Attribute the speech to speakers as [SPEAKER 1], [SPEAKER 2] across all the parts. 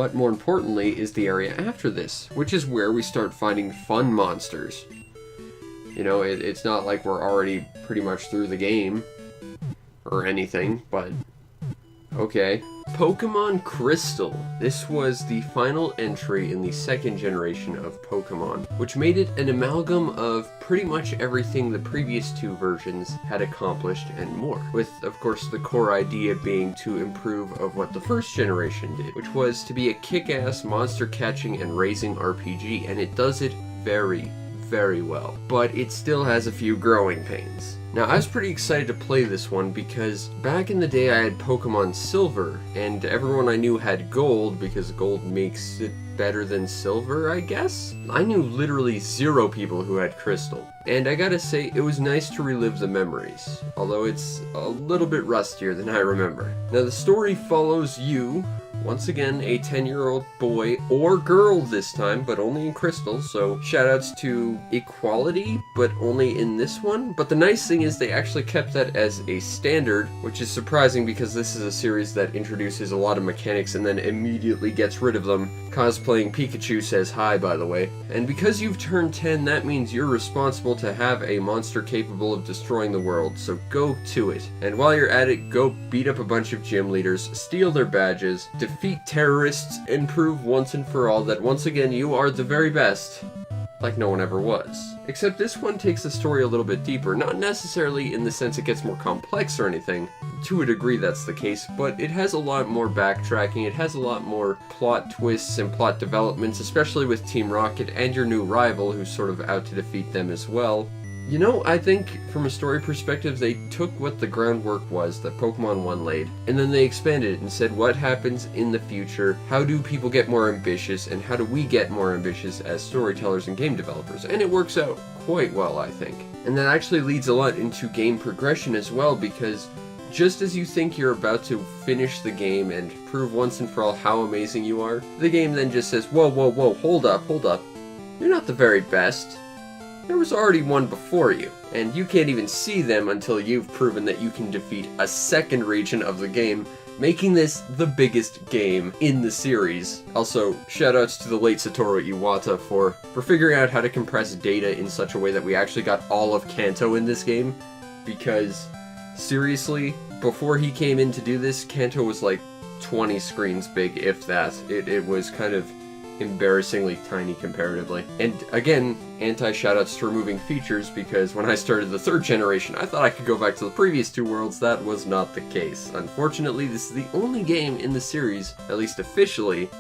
[SPEAKER 1] but more importantly is the area after this, which is where we start finding fun monsters. You know, it's not like we're already pretty much through the game or anything, but okay. Pokemon Crystal. This was the final entry in the second generation of Pokemon, which made it an amalgam of pretty much everything the previous two versions had accomplished and more, with of course the core idea being to improve of what the first generation did, which was to be a kick-ass monster catching and raising RPG, and it does it very, very well, but it still has a few growing pains. Now, I was pretty excited to play this one because back in the day I had Pokemon Silver, and everyone I knew had Gold because Gold makes it better than Silver, I guess? I knew literally 0 people who had Crystal, and I gotta say, it was nice to relive the memories, although it's a little bit rustier than I remember. Now, the story follows you, once again, a 10-year-old boy, or girl this time, but only in Crystal, so shoutouts to equality, but only in this one. But the nice thing is they actually kept that as a standard, which is surprising because this is a series that introduces a lot of mechanics and then immediately gets rid of them. Cosplaying Pikachu says hi, by the way. And because you've turned 10, that means you're responsible to have a monster capable of destroying the world, so go to it. And while you're at it, go beat up a bunch of gym leaders, steal their badges, defeat terrorists, and prove once and for all that once again you are the very best, like no one ever was. Except this one takes the story a little bit deeper, not necessarily in the sense it gets more complex or anything. To a degree that's the case, but it has a lot more backtracking, it has a lot more plot twists and plot developments, especially with Team Rocket and your new rival who's sort of out to defeat them as well. You know, I think from a story perspective, they took what the groundwork was that Pokemon 1 laid, and then they expanded it and said what happens in the future, how do people get more ambitious, and how do we get more ambitious as storytellers and game developers, and it works out quite well, I think. And that actually leads a lot into game progression as well, because just as you think you're about to finish the game and prove once and for all how amazing you are, the game then just says, whoa, whoa, whoa, hold up, you're not the very best. There was already one before you, and you can't even see them until you've proven that you can defeat a second region of the game, making this the biggest game in the series. Also, shoutouts to the late Satoru Iwata for figuring out how to compress data in such a way that we actually got all of Kanto in this game, because seriously, before he came in to do this, Kanto was like 20 screens big, if that. It was kind of embarrassingly tiny comparatively. And again, anti-shoutouts to removing features, because when I started the third generation, I thought I could go back to the previous two worlds. That was not the case. Unfortunately, this is the only game in the series, at least officially,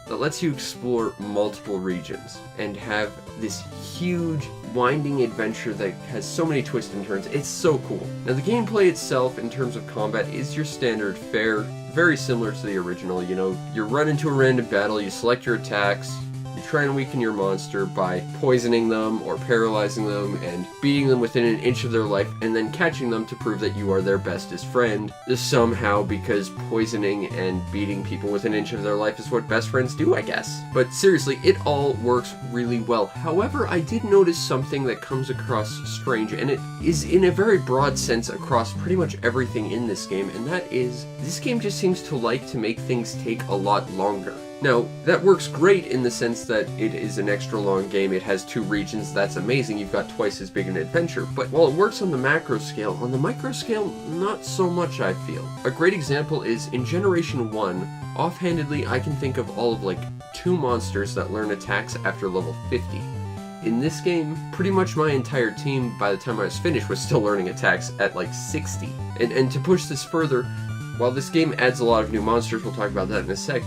[SPEAKER 1] that lets you explore multiple regions and have this huge, winding adventure that has so many twists and turns. It's so cool. Now, the gameplay itself, in terms of combat, is your standard fare, very similar to the original. You know, you run into a random battle, you select your attacks, you try and weaken your monster by poisoning them or paralyzing them and beating them within an inch of their life, and then catching them to prove that you are their bestest friend. Somehow, because poisoning and beating people within an inch of their life is what best friends do, I guess. But seriously, it all works really well. However, I did notice something that comes across strange, and it is in a very broad sense across pretty much everything in this game, and that is, this game just seems to like to make things take a lot longer. Now, that works great in the sense that it is an extra long game, it has 2 regions, that's amazing, you've got twice as big an adventure, but while it works on the macro scale, on the micro scale, not so much, I feel. A great example is, in Generation 1, offhandedly, I can think of all of like 2 monsters that learn attacks after level 50. In this game, pretty much my entire team, by the time I was finished, was still learning attacks at like 60. And to push this further, while this game adds a lot of new monsters, we'll talk about that in a sec,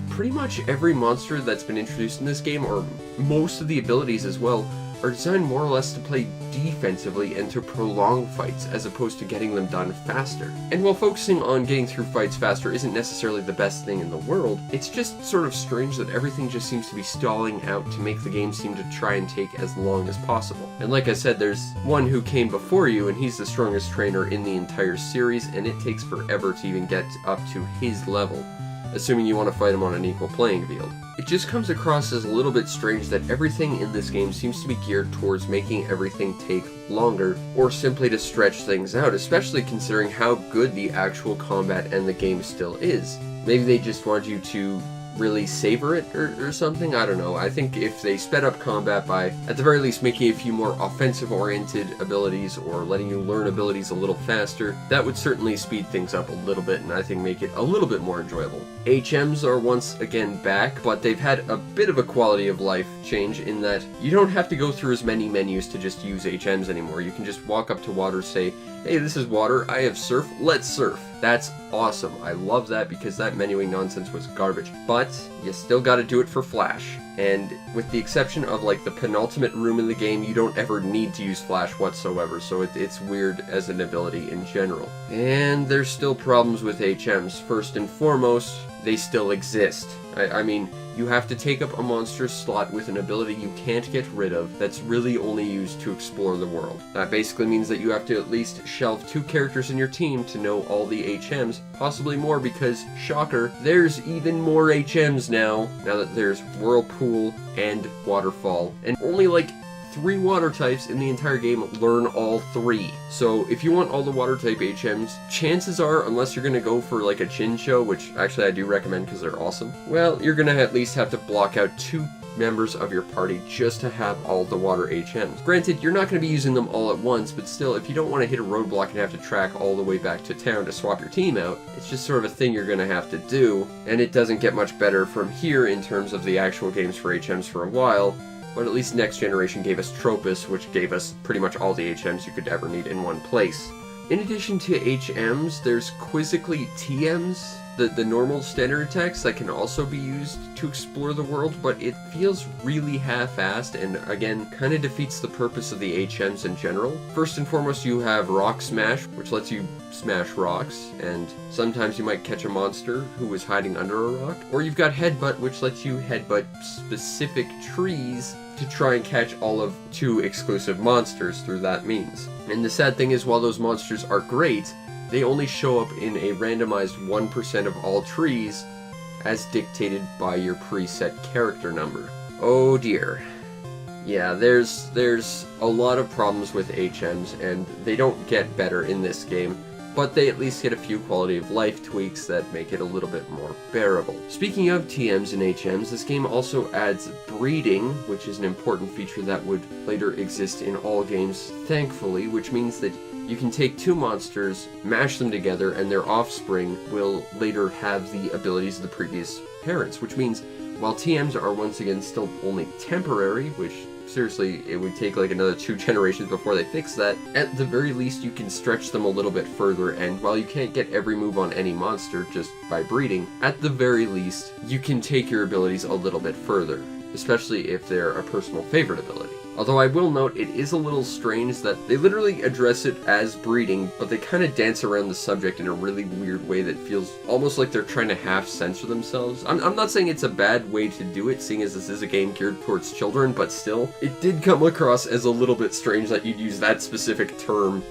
[SPEAKER 1] pretty much every monster that's been introduced in this game, or most of the abilities as well, are designed more or less to play defensively and to prolong fights as opposed to getting them done faster. And while focusing on getting through fights faster isn't necessarily the best thing in the world, it's just sort of strange that everything just seems to be stalling out to make the game seem to try and take as long as possible. And like I said, there's one who came before you, and he's the strongest trainer in the entire series, and it takes forever to even get up to his level, assuming you want to fight him on an equal playing field. It just comes across as a little bit strange that everything in this game seems to be geared towards making everything take longer, or simply to stretch things out, especially considering how good the actual combat and the game still is. Maybe they just want you to really savor it or something. I don't know. I think if they sped up combat by, at the very least, making a few more offensive-oriented abilities or letting you learn abilities a little faster, that would certainly speed things up a little bit and I think make it a little bit more enjoyable. HMs are once again back, but they've had a bit of a quality of life change in that you don't have to go through as many menus to just use HMs anymore. You can just walk up to water, say, hey, this is water, I have surf, let's surf. That's awesome. I love that because that menuing nonsense was garbage. But you still gotta do it for Flash. And with the exception of like the penultimate room in the game, you don't ever need to use Flash whatsoever, so it's weird as an ability in general. And there's still problems with HMs. First and foremost, they still exist. I mean, you have to take up a monster slot with an ability you can't get rid of that's really only used to explore the world. That basically means that you have to at least shelve 2 characters in your team to know all the HMs, possibly more because, shocker, there's even more HMs now that there's Whirlpool and Waterfall, and only like 3 water types in the entire game learn all 3. So if you want all the water type HMs, chances are, unless you're gonna go for like a Chincho, which actually I do recommend because they're awesome, well, you're gonna at least have to block out 2 members of your party just to have all the water HMs. Granted, you're not going to be using them all at once, but still, if you don't want to hit a roadblock and have to track all the way back to town to swap your team out, it's just sort of a thing you're going to have to do, and it doesn't get much better from here in terms of the actual games for HMs for a while. But at least Next Generation gave us Tropus, which gave us pretty much all the HMs you could ever need in one place. In addition to HMs, there's quizzically TMs, the normal standard attacks that can also be used to explore the world, but it feels really half-assed and, again, kind of defeats the purpose of the HMs in general. First and foremost, you have Rock Smash, which lets you smash rocks, and sometimes you might catch a monster who is hiding under a rock. Or you've got Headbutt, which lets you headbutt specific trees to try and catch all of 2 exclusive monsters through that means. And the sad thing is, while those monsters are great, they only show up in a randomized 1% of all trees as dictated by your preset character number. Oh dear. Yeah, there's a lot of problems with HMs, and they don't get better in this game, but they at least get a few quality of life tweaks that make it a little bit more bearable. Speaking of TMs and HMs, this game also adds breeding, which is an important feature that would later exist in all games, thankfully, which means that you can take 2 monsters, mash them together, and their offspring will later have the abilities of the previous parents, which means while TMs are once again still only temporary, which seriously, it would take like another 2 generations before they fix that, at the very least you can stretch them a little bit further, and while you can't get every move on any monster just by breeding, at the very least you can take your abilities a little bit further, especially if they're a personal favorite ability. Although I will note, it is a little strange that they literally address it as breeding, but they kind of dance around the subject in a really weird way that feels almost like they're trying to half-censor themselves. I'm not saying it's a bad way to do it, seeing as this is a game geared towards children, but still, it did come across as a little bit strange that you'd use that specific term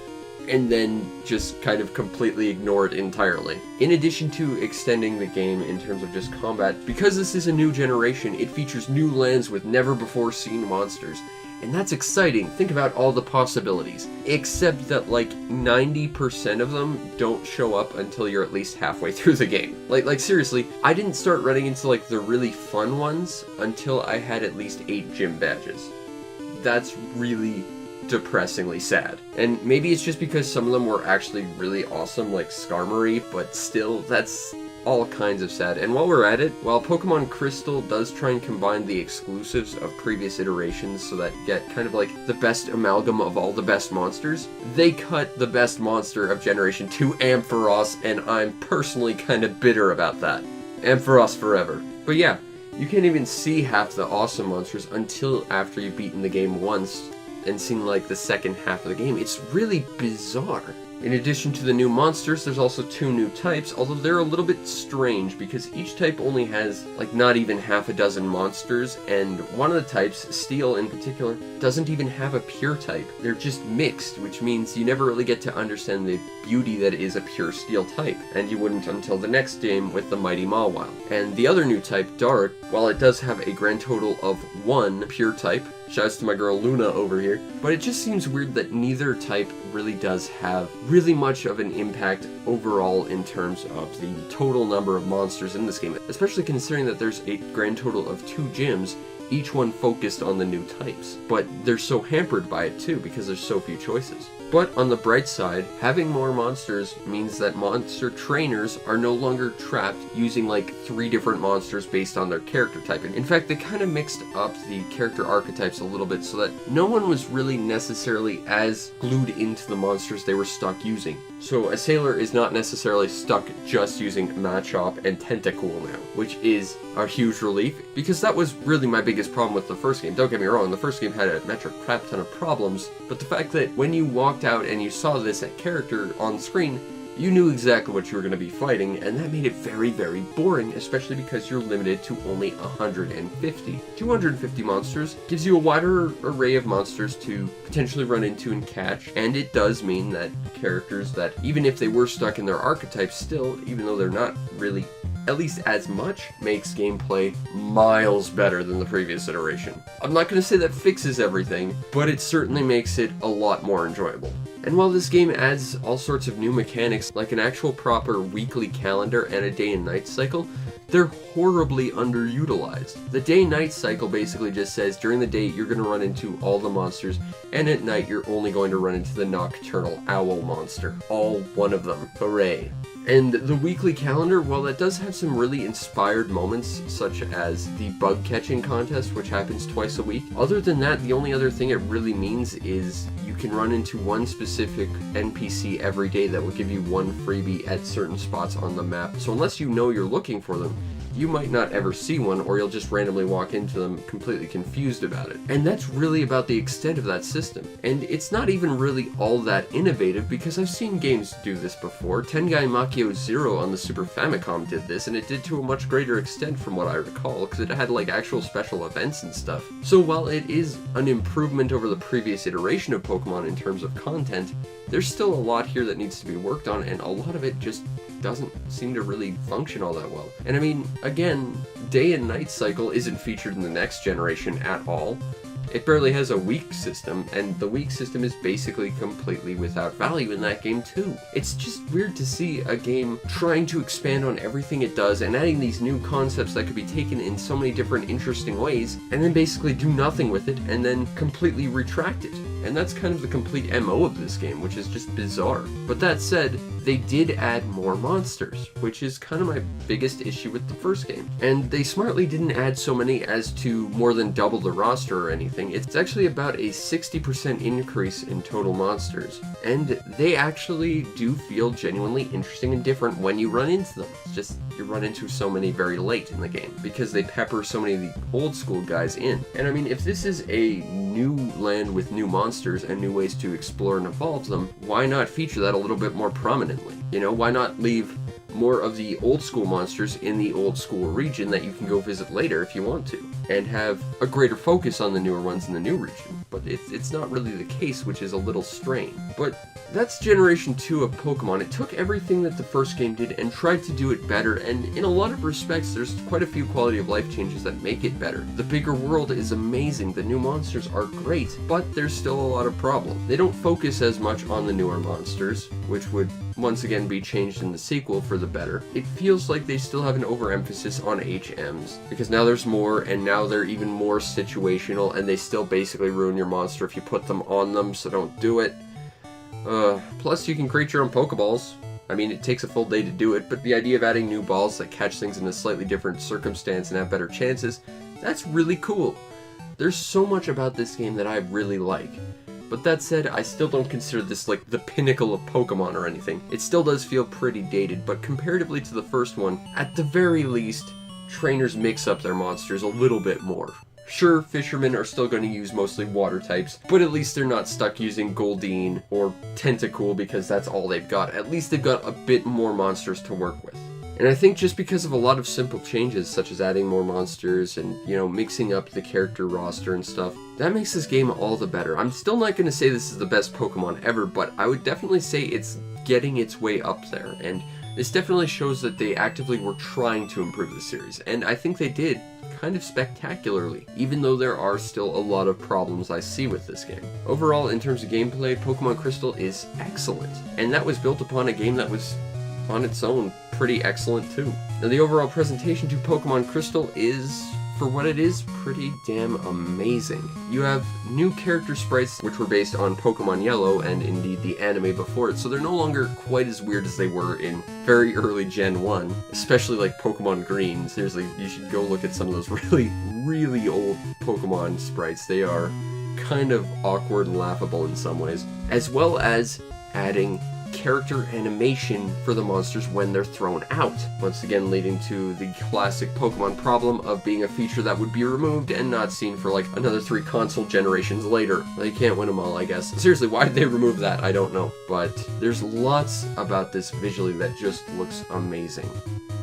[SPEAKER 1] and then just kind of completely ignore it entirely. In addition to extending the game in terms of just combat, because this is a new generation, it features new lands with never-before-seen monsters. And that's exciting. Think about all the possibilities. Except that like 90% of them don't show up until you're at least halfway through the game. Like seriously, I didn't start running into like the really fun ones until I had at least 8 gym badges. That's really depressingly sad. And maybe it's just because some of them were actually really awesome, like Skarmory, but still, that's all kinds of sad. And while we're at it, while Pokemon Crystal does try and combine the exclusives of previous iterations so that you get kind of like the best amalgam of all the best monsters, they cut the best monster of Generation 2, Ampharos, and I'm personally kind of bitter about that. Ampharos forever. But yeah, you can't even see half the awesome monsters until after you've beaten the game once and seen like the second half of the game. It's really bizarre. In addition to the new monsters, there's also 2 new types, although they're a little bit strange because each type only has like not even half a dozen monsters, and one of the types, Steel in particular, doesn't even have a pure type. They're just mixed, which means you never really get to understand the beauty that is a pure Steel type, and you wouldn't until the next game with the Mighty Mawile. And the other new type, Dark, while it does have a grand total of 1 pure type, Shouts to my girl Luna over here. But it just seems weird that neither type really does have really much of an impact overall in terms of the total number of monsters in this game, especially considering that there's a grand total of 2 gyms, each one focused on the new types. But they're so hampered by it too, because there's so few choices. But on the bright side, having more monsters means that monster trainers are no longer trapped using like 3 different monsters based on their character type. In fact, they kind of mixed up the character archetypes a little bit so that no one was really necessarily as glued into the monsters they were stuck using. So a sailor is not necessarily stuck just using Machop and Tentacool now, which is a huge relief, because that was really my biggest problem with the first game. Don't get me wrong, the first game had a crap ton of problems, but the fact that when you walked out and you saw this character on screen, you knew exactly what you were going to be fighting, and that made it very, very boring, especially because you're limited to only 150. 250 monsters gives you a wider array of monsters to potentially run into and catch, and it does mean that characters that, even if they were stuck in their archetypes still, even though they're not really at least as much, makes gameplay miles better than the previous iteration. I'm not going to say that fixes everything, but it certainly makes it a lot more enjoyable. And while this game adds all sorts of new mechanics, like an actual proper weekly calendar and a day and night cycle, they're horribly underutilized. The day-night cycle basically just says during the day you're going to run into all the monsters, and at night you're only going to run into the nocturnal owl monster. All one of them. Hooray. And the weekly calendar, while that does have some really inspired moments, such as the bug catching contest, which happens twice a week, other than that, the only other thing it really means is you can run into one specific NPC every day that will give you one freebie at certain spots on the map. So unless you know you're looking for them, you might not ever see one, or you'll just randomly walk into them completely confused about it. And that's really about the extent of that system. And it's not even really all that innovative, because I've seen games do this before. Tengai Makio Zero on the Super Famicom did this, and it did to a much greater extent from what I recall, because it had like actual special events and stuff. So while it is an improvement over the previous iteration of Pokemon in terms of content, there's still a lot here that needs to be worked on, and a lot of it just doesn't seem to really function all that well. And I mean, again, day and night cycle isn't featured in the next generation at all. It barely has a week system, and the week system is basically completely without value in that game too. It's just weird to see a game trying to expand on everything it does and adding these new concepts that could be taken in so many different interesting ways, and then basically do nothing with it and then completely retract it. And that's kind of the complete MO of this game, which is just bizarre. But that said, they did add more monsters, which is kind of my biggest issue with the first game. And they smartly didn't add so many as to more than double the roster or anything. It's actually about a 60% increase in total monsters. And they actually do feel genuinely interesting and different when you run into them. It's just, you run into so many very late in the game, because they pepper so many of the old school guys in. And I mean, if this is a new land with new monsters and new ways to explore and evolve them, why not feature that a little bit more prominently? You know, why not leave more of the old school monsters in the old school region that you can go visit later if you want to, and have a greater focus on the newer ones in the new region? But it's not really the case, which is a little strange. But that's Generation 2 of Pokemon. It took everything that the first game did and tried to do it better, and in a lot of respects there's quite a few quality of life changes that make it better. The bigger world is amazing, the new monsters are great, but there's still a lot of problems. They don't focus as much on the newer monsters, which would once again be changed in the sequel for the better. It feels like they still have an overemphasis on HMs, because now there's more, and now they're even more situational, and they still basically ruin your monster if you put them on them, so don't do it. Plus you can create your own Pokeballs. I mean, it takes a full day to do it, but the idea of adding new balls that catch things in a slightly different circumstance and have better chances, that's really cool. There's so much about this game that I really like. But that said, I still don't consider this like the pinnacle of Pokemon or anything. It still does feel pretty dated, but comparatively to the first one, at the very least, trainers mix up their monsters a little bit more. Sure, fishermen are still going to use mostly water types, but at least they're not stuck using Goldeen or Tentacool because that's all they've got. At least they've got a bit more monsters to work with. And I think just because of a lot of simple changes, such as adding more monsters and, you know, mixing up the character roster and stuff, that makes this game all the better. I'm still not going to say this is the best Pokemon ever, but I would definitely say it's getting its way up there. And This definitely shows that they actively were trying to improve the series, and I think they did kind of spectacularly, even though there are still a lot of problems I see with this game. Overall, in terms of gameplay, Pokemon Crystal is excellent, and that was built upon a game that was on its own pretty excellent too. Now the overall presentation to Pokemon Crystal is, for what it is, pretty damn amazing. You have new character sprites which were based on Pokemon Yellow and indeed the anime before it, so they're no longer quite as weird as they were in very early Gen 1, especially like Pokemon Green. Seriously, you should go look at some of those really old Pokemon sprites. They are kind of awkward and laughable in some ways, as well as adding character animation for the monsters when they're thrown out. Once again, leading to the classic Pokemon problem of being a feature that would be removed and not seen for like another 3 console generations later. Well, you can't win them all, I guess. Seriously, why did they remove that? I don't know. But there's lots about this visually that just looks amazing.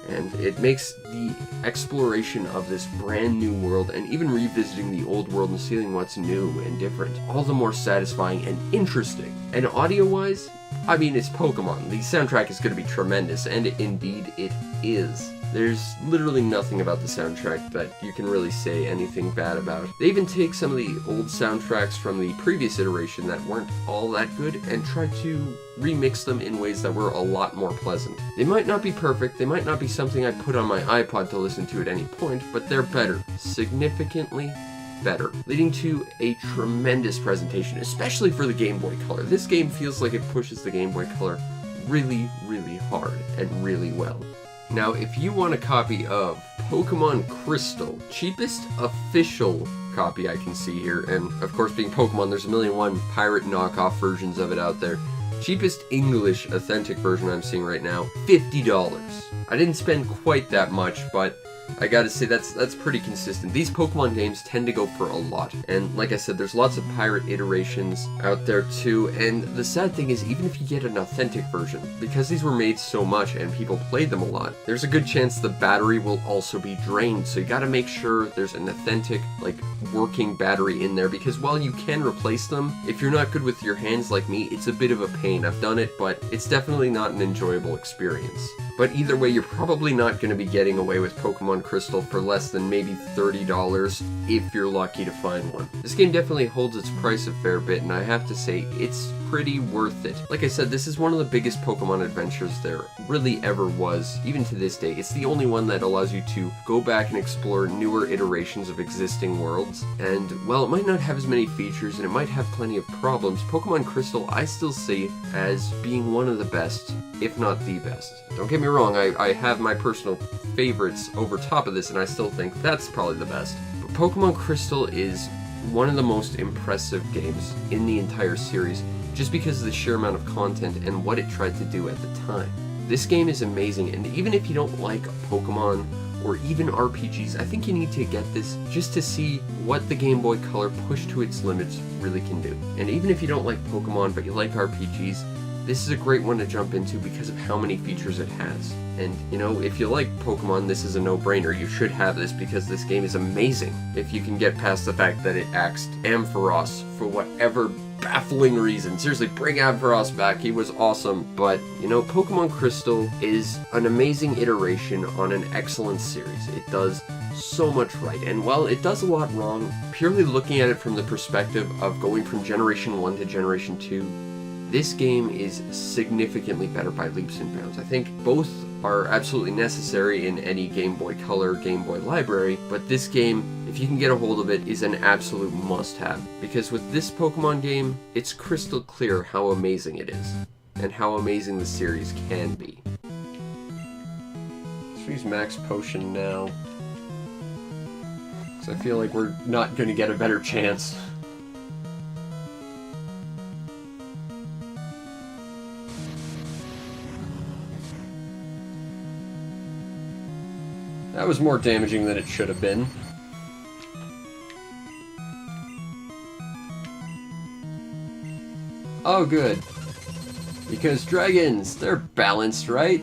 [SPEAKER 1] And it makes the exploration of this brand new world, and even revisiting the old world and seeing what's new and different, all the more satisfying and interesting. And audio-wise, I mean, it's Pokemon. The soundtrack is going to be tremendous, and indeed it is. There's literally nothing about the soundtrack that you can really say anything bad about. They even take some of the old soundtracks from the previous iteration that weren't all that good and try to remix them in ways that were a lot more pleasant. They might not be perfect, they might not be something I'd put on my iPod to listen to at any point, but they're better. Significantly better, leading to a tremendous presentation, especially for the Game Boy Color. This game feels like it pushes the Game Boy Color really hard and really well. Now, if you want a copy of Pokemon Crystal, cheapest official copy I can see here, and of course being Pokemon, there's 1,000,001 pirate knockoff versions of it out there. Cheapest English authentic version I'm seeing right now, $50. I didn't spend quite that much, but I gotta say that's pretty consistent. These Pokemon games tend to go for a lot, and like I said, there's lots of pirate iterations out there too, and the sad thing is, even if you get an authentic version, because these were made so much and people played them a lot, there's a good chance the battery will also be drained, so you gotta make sure there's an authentic, like, working battery in there, because while you can replace them, if you're not good with your hands like me, it's a bit of a pain. I've done it, but it's definitely not an enjoyable experience. But either way, you're probably not going to be getting away with Pokemon Crystal for less than maybe $30 if you're lucky to find one. This game definitely holds its price a fair bit, and I have to say, it's pretty worth it. Like I said, this is one of the biggest Pokemon adventures there really ever was, even to this day. It's the only one that allows you to go back and explore newer iterations of existing worlds, and while it might not have as many features and it might have plenty of problems, Pokemon Crystal I still see as being one of the best, if not the best. Don't get me wrong, I have my personal favorites over top of this, and I still think that's probably the best. But Pokemon Crystal is one of the most impressive games in the entire series, just because of the sheer amount of content and what it tried to do at the time. This game is amazing, and even if you don't like Pokemon or even RPGs, I think you need to get this just to see what the Game Boy Color pushed to its limits really can do. And even if you don't like Pokemon but you like RPGs, this is a great one to jump into because of how many features it has. And, you know, if you like Pokemon, this is a no-brainer. You should have this because this game is amazing. If you can get past the fact that it axed Ampharos for whatever baffling reason. Seriously, bring Ampharos back. He was awesome. But, you know, Pokemon Crystal is an amazing iteration on an excellent series. It does so much right, and while it does a lot wrong, purely looking at it from the perspective of going from Generation 1 to Generation 2, this game is significantly better by leaps and bounds. I think both are absolutely necessary in any Game Boy Color, Game Boy library, but this game, if you can get a hold of it, is an absolute must-have. Because with this Pokemon game, it's crystal clear how amazing it is, and how amazing the series can be. Let's use Max Potion now, because I feel like we're not going to get a better chance. That was more damaging than it should have been. Oh, good. Because dragons, they're balanced, right?